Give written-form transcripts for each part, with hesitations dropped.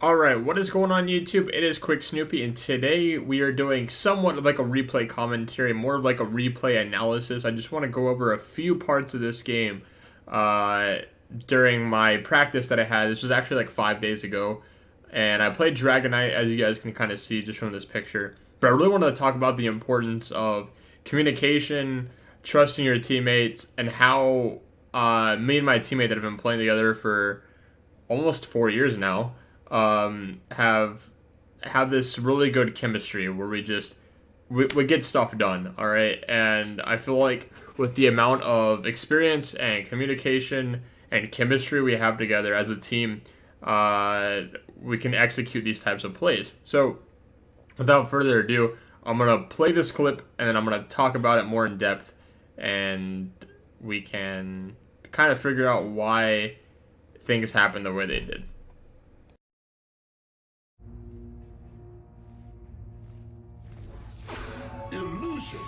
Alright, what is going on YouTube? It is Quick Snoopy, and today we are doing somewhat of like a replay commentary, more of like a replay analysis. I just want to go over a few parts of this game during my practice that I had. This was actually like 5 days ago, and I played Dragonite, as you guys can kind of see just from this picture. But I really wanted to talk about the importance of communication, trusting your teammates, and how me and my teammate that have been playing together for almost 4 years now have this really good chemistry where we get stuff done. All right, and I feel like with the amount of experience and communication and chemistry we have together as a team, we can execute these types of plays. So without further ado, I'm gonna play this clip and then I'm gonna talk about it more in depth, and we can kind of figure out why things happen the way they did. Illusion.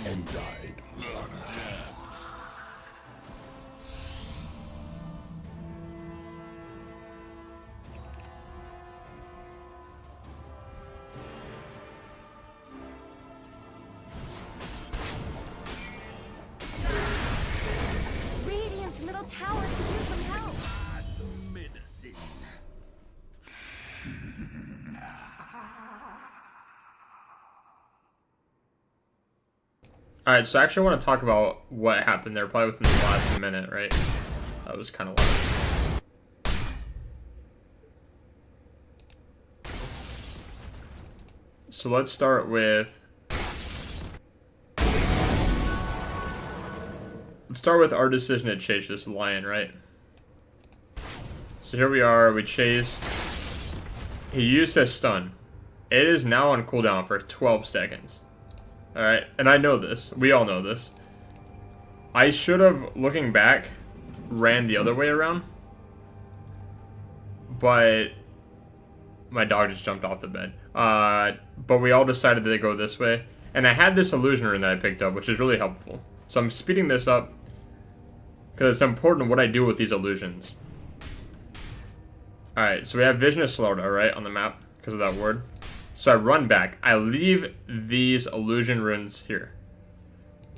And died. Radiant's middle tower could use some help. Medicine. Alright, so I actually want to talk about what happened there, probably within the last minute, right? That was kind of loud. So let's start with... our decision to chase this lion, right? So here we are, we chase. He used his stun. It is now on cooldown for 12 seconds. Alright, and I know this. We all know this. I should have, looking back, ran the other way around. But my dog just jumped off the bed. But we all decided to go this way. And I had this illusion rune that I picked up, which is really helpful. So I'm speeding this up because it's important what I do with these illusions. Alright, so we have Vision of Slardar, right, on the map because of that word. So I run back. I leave these illusion runes here.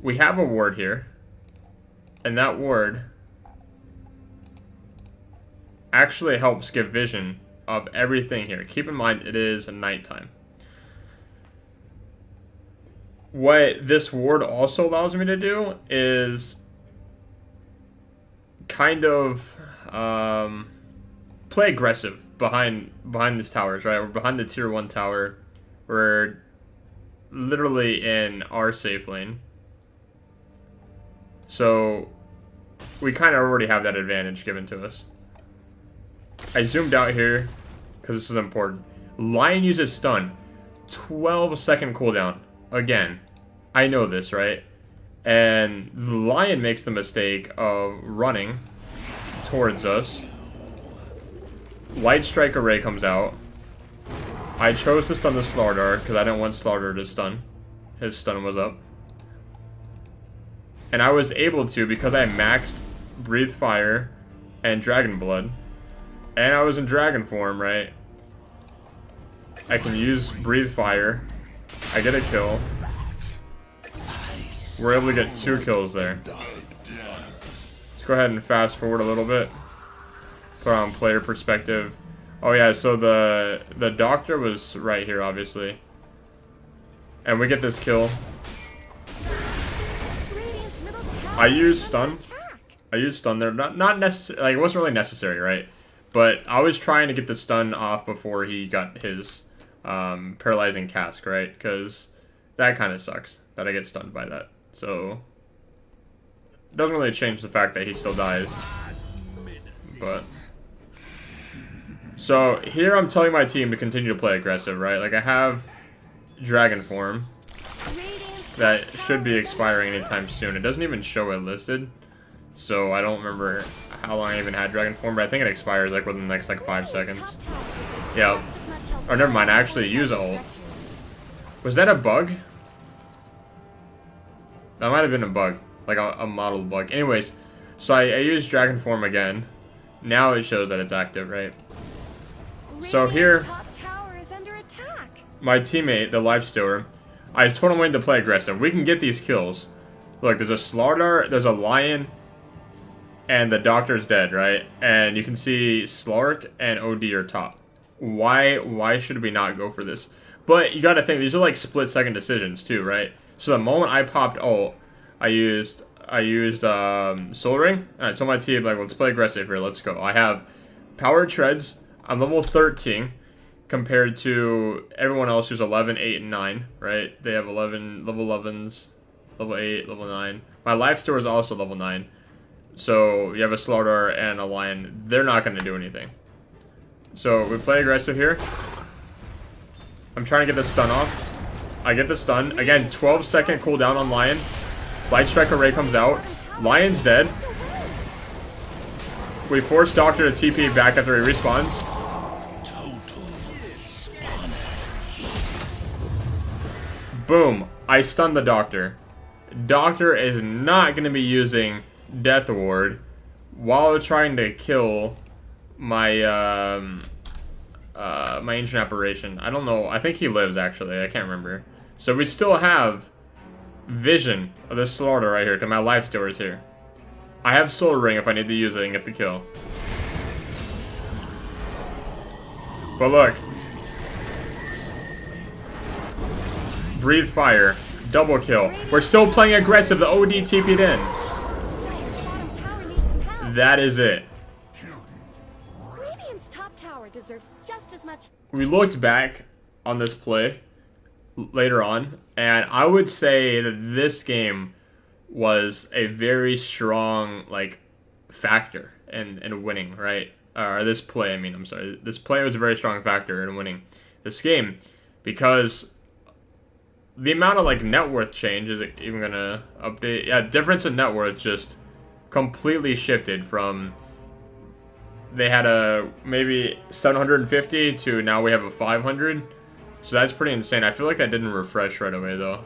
We have a ward here. And that ward actually helps give vision of everything here. Keep in mind, it is nighttime. What this ward also allows me to do is kind of play aggressive behind these towers, right? We're behind the tier 1 tower. We're literally in our safe lane. So we kind of already have that advantage given to us. I zoomed out here because this is important. Lion uses stun. 12-second cooldown. Again, I know this, right? And the lion makes the mistake of running towards us. Light Strike Array comes out. I chose to stun the Slardar because I didn't want Slardar to stun. His stun was up. And I was able to because I maxed Breathe Fire and Dragon Blood. And I was in Dragon form, right? I can use Breathe Fire. I get a kill. We're able to get 2 kills there. Let's go ahead and fast forward a little bit. Put on player perspective. Oh yeah, so the doctor was right here, obviously. And we get this kill. I used stun. I used stun there. Not necessary. Like, it wasn't really necessary, right? But I was trying to get the stun off before he got his paralyzing cask, right? Because that kind of sucks that I get stunned by that. So it doesn't really change the fact that he still dies. But so here I'm telling my team to continue to play aggressive, right? Like I have Dragon Form that should be expiring anytime soon. It doesn't even show it listed, so I don't remember how long I even had Dragon Form, but I think it expires like within the next like 5 seconds. Yeah. Oh, never mind. I actually use ult. Was that a bug? That might have been a bug, like a model bug. Anyways, so I used Dragon Form again. Now it shows that it's active, right? So here, my teammate, the Lifestealer, I told him when to play aggressive. We can get these kills. Look, there's a Slardar, there's a Lion, and the Doctor's dead, right? And you can see Slark and OD are top. Why should we not go for this? But you gotta think, these are like split-second decisions too, right? So the moment I popped ult, I used Soul Ring, and I told my team, like, let's play aggressive here, let's go. I have Power Treads, I'm level 13, compared to everyone else who's 11, 8, and 9, right? They have 11, level 11s, level 8, level 9. My Lifestealer is also level 9. So you have a Slardar and a Lion. They're not going to do anything. So we play aggressive here. I'm trying to get the stun off. I get the stun. Again, 12-second cooldown on Lion. Light Strike Array comes out. Lion's dead. We force Doctor to TP back after he respawns. Boom. I stunned the Doctor. Doctor is not going to be using Death Ward while trying to kill my my Ancient Apparition. I don't know. I think he lives, actually. I can't remember. So we still have vision of this Slardar right here, because my Lifestealer is here. I have Soul Ring if I need to use it and get the kill. But look. Breathe Fire. Double kill. We're still playing aggressive. The OD TP'd in. That is it. Radiant's top tower deserves just as much. We looked back on this play later on, and I would say that this game was a very strong, like, factor in winning, right? Or this play, I mean, I'm sorry. This play was a very strong factor in winning this game, because the amount of, like, net worth change, is it even gonna update? Yeah, difference in net worth just completely shifted from, they had a maybe 750 to now we have a 500. So that's pretty insane. I feel like that didn't refresh right away, though.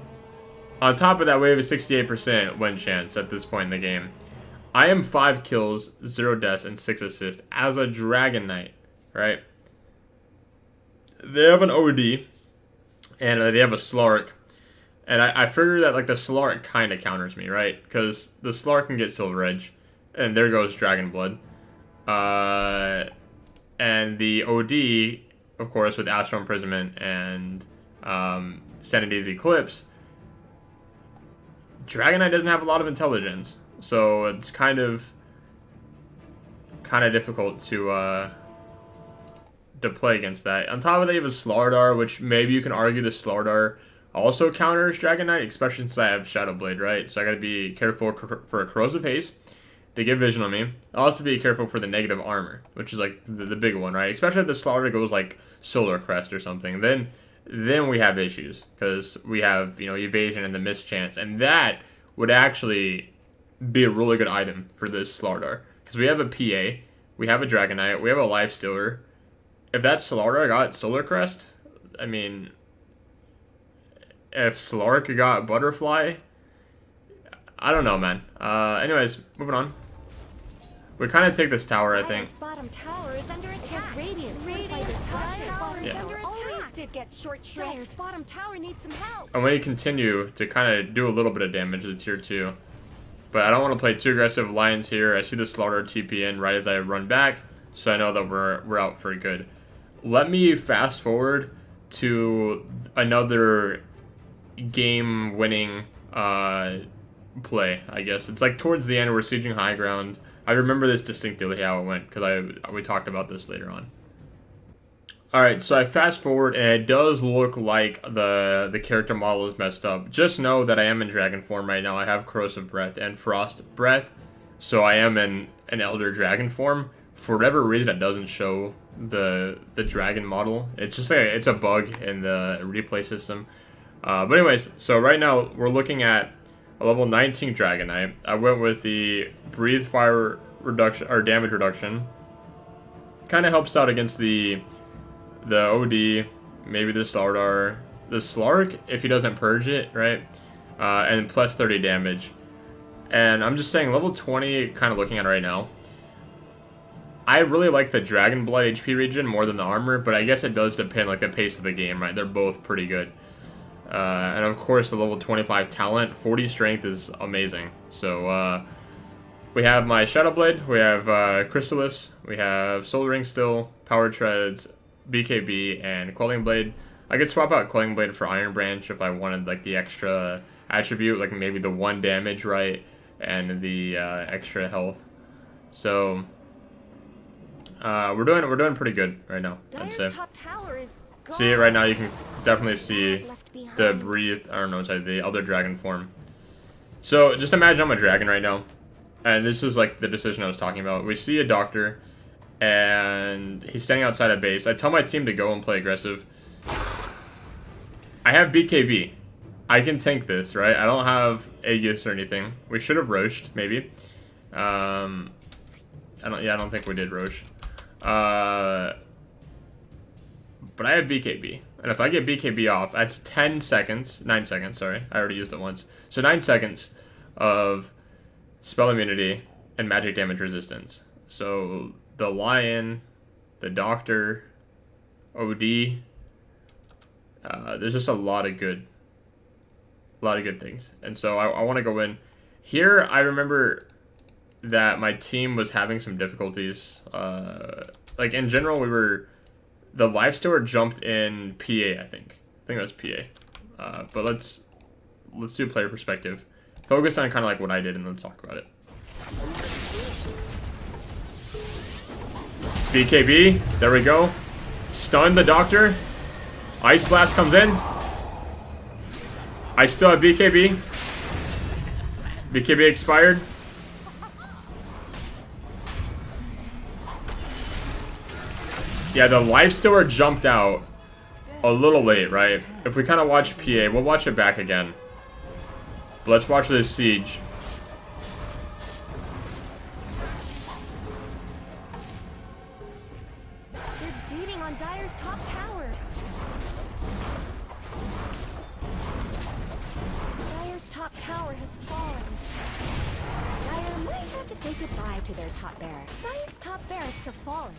On top of that, we have a 68% win chance at this point in the game. I am 5 kills, 0 deaths, and 6 assists as a Dragon Knight, right? They have an OD, and they have a Slark. And I figure that, like, the Slark kind of counters me, right? Because the Slark can get Silver Edge, and there goes Dragon Blood. And the OD, of course, with Astral Imprisonment and Sanity's Eclipse, Dragon Knight doesn't have a lot of intelligence, so it's kind of difficult to play against that. On top of that, you have a Slardar, which maybe you can argue the Slardar also counters Dragon Knight, especially since I have Shadow Blade, right? So I gotta be careful for a Corrosive Haste to get vision on me. I'll also be careful for the negative armor, which is like the big one, right? Especially if the Slardar goes like Solar Crest or something. Then we have issues, because we have, you know, evasion and the mischance, and that would actually be a really good item for this Slardar, because we have a PA, we have a Dragon Knight, we have a Lifestealer. If that Slardar got Solar Crest, I mean, if Slark got Butterfly, I don't know, man. Anyways, moving on. We kind of take this tower, I think. Bottom tower is under attack. Radiant's tower is under attack. Always did get short shreds. Bottom tower needs some help. I'm going to continue to kind of do a little bit of damage to tier 2. But I don't want to play too aggressive. Lions here. I see the Slardar TP in right as I run back, so I know that we're out for good. Let me fast forward to another game-winning play, I guess. It's like towards the end, we're sieging high ground. I remember this distinctly how it went because we talked about this later on. Alright, so I fast forward and it does look like the character model is messed up. Just know that I am in dragon form right now. I have corrosive breath and frost breath, so I am in an elder dragon form. For whatever reason, it doesn't show the dragon model. It's just like it's a bug in the replay system. But anyways, so right now we're looking at a level 19 Dragonite. I went with the breathe fire reduction or damage reduction. Kind of helps out against the OD, maybe the Slardar, the Slark if he doesn't purge it, right? And plus 30 damage. And I'm just saying level 20, kind of looking at it right now. I really like the Dragon Blood HP regen more than the armor, but I guess it does depend like the pace of the game, right? They're both pretty good. And of course the level 25 talent, 40 strength is amazing. So we have my Shadow Blade, we have Crystallis, we have Soul Ring still, Power Treads, BKB, and Quelling Blade. I could swap out Quelling Blade for Iron Branch if I wanted like the extra attribute, like maybe the 1 damage, right, and the extra health. So we're doing pretty good right now, I'd say. See right now, you can definitely see the breathe. I don't know, sorry, the other dragon form. So just imagine I'm a dragon right now, and this is like the decision I was talking about. We see a doctor, and he's standing outside a base. I tell my team to go and play aggressive. I have BKB. I can tank this, right? I don't have Aegis or anything. We should have Roached, maybe. I don't think we did Roach. But I have BKB. And if I get BKB off, that's 9 seconds, sorry. I already used it once. So 9 seconds of spell immunity and magic damage resistance. So the Lion, the Doctor, OD, there's just a lot of good things. And so I want to go in. Here, I remember that my team was having some difficulties. Like in general, the Lifestealer jumped in PA, I think it was PA. But let's do player perspective. Focus on kind of like what I did, and let's talk about it. BKB, there we go. Stun the Doctor. Ice Blast comes in. I still have BKB. BKB expired. Yeah, the Lifestealer jumped out a little late, right? If we kind of watch PA, we'll watch it back again. But let's watch this siege. They're beating on Dire's top tower. Dire's top tower has fallen. Dire might have to say goodbye to their top barracks. Dire's top barracks have fallen.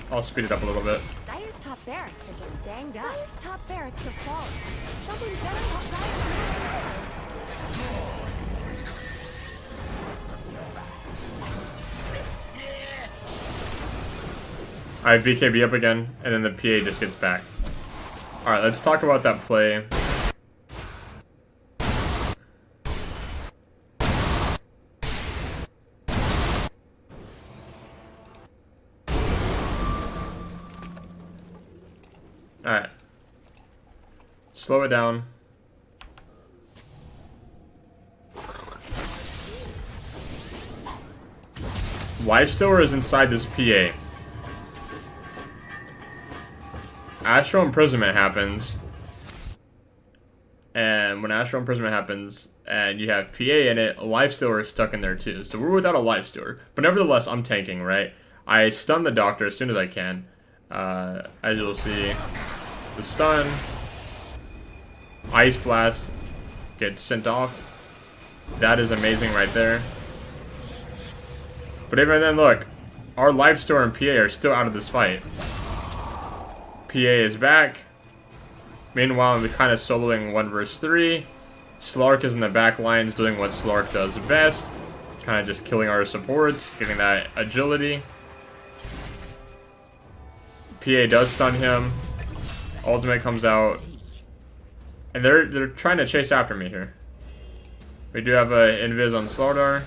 I'll speed it up a little bit. Dire's top barracks are getting banged up. Dire's top barracks have fallen. Someone better help Dire. I have BKB up again, and then the PA just gets back. Alright, let's talk about that play. Alright. Slow it down. Lifestealer is inside this PA. Astral Imprisonment happens. And when Astral Imprisonment happens, and you have PA in it, a Lifestealer is stuck in there too. So we're without a Lifestealer. But nevertheless, I'm tanking, right? I stun the Doctor as soon as I can. As you'll see, the stun, Ice Blast gets sent off. That is amazing right there. But even then, look, our Lifestealer and PA are still out of this fight. PA is back. Meanwhile, we're kind of soloing 1 versus 3. Slark is in the back lines doing what Slark does best. Kind of just killing our supports, getting that agility. PA does stun him. Ultimate comes out. And they're trying to chase after me here. We do have a Invis on Slardar.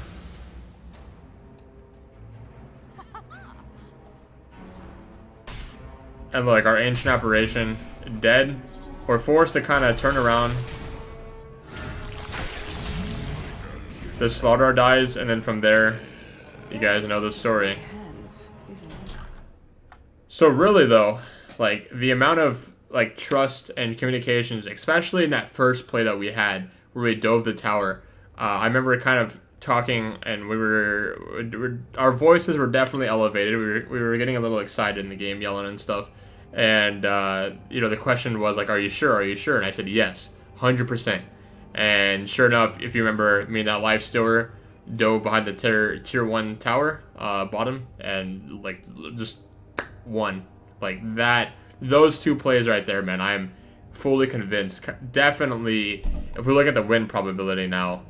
And like our ancient apparition dead. We're forced to kind of turn around. The Slaughterer dies, and then from there, you guys know the story. So really though, like the amount of like trust and communications, especially in that first play that we had where we dove the tower, I remember kind of talking, and our voices were definitely elevated. We were getting a little excited in the game, yelling and stuff. And you know, the question was like, "Are you sure? Are you sure?" And I said, "Yes, 100%." And sure enough, if you remember, me and that life stealer dove behind the tier 1 tower bottom, and like just won like that. Those 2 plays right there, man. I am fully convinced. Definitely, if we look at the win probability now,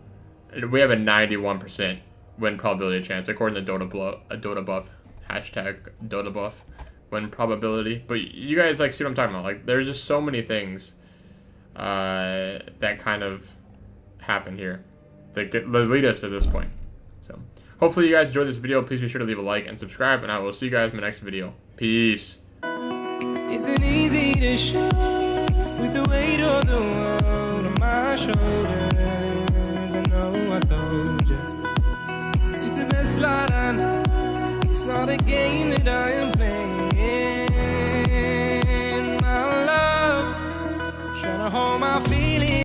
we have a 91% win probability chance according to Dota Buff. Hashtag Dota Buff win probability. But you guys like see what I'm talking about. Like there's just so many things that kind of happen here that lead us to this point. So hopefully you guys enjoyed this video. Please be sure to leave a like and subscribe, and I will see you guys in my next video. Peace. Isn't easy to show with the weight of the world on my shoulders. I know I told you it's the best slide I know. It's not a game that I am playing. My love, trying to hold my feet.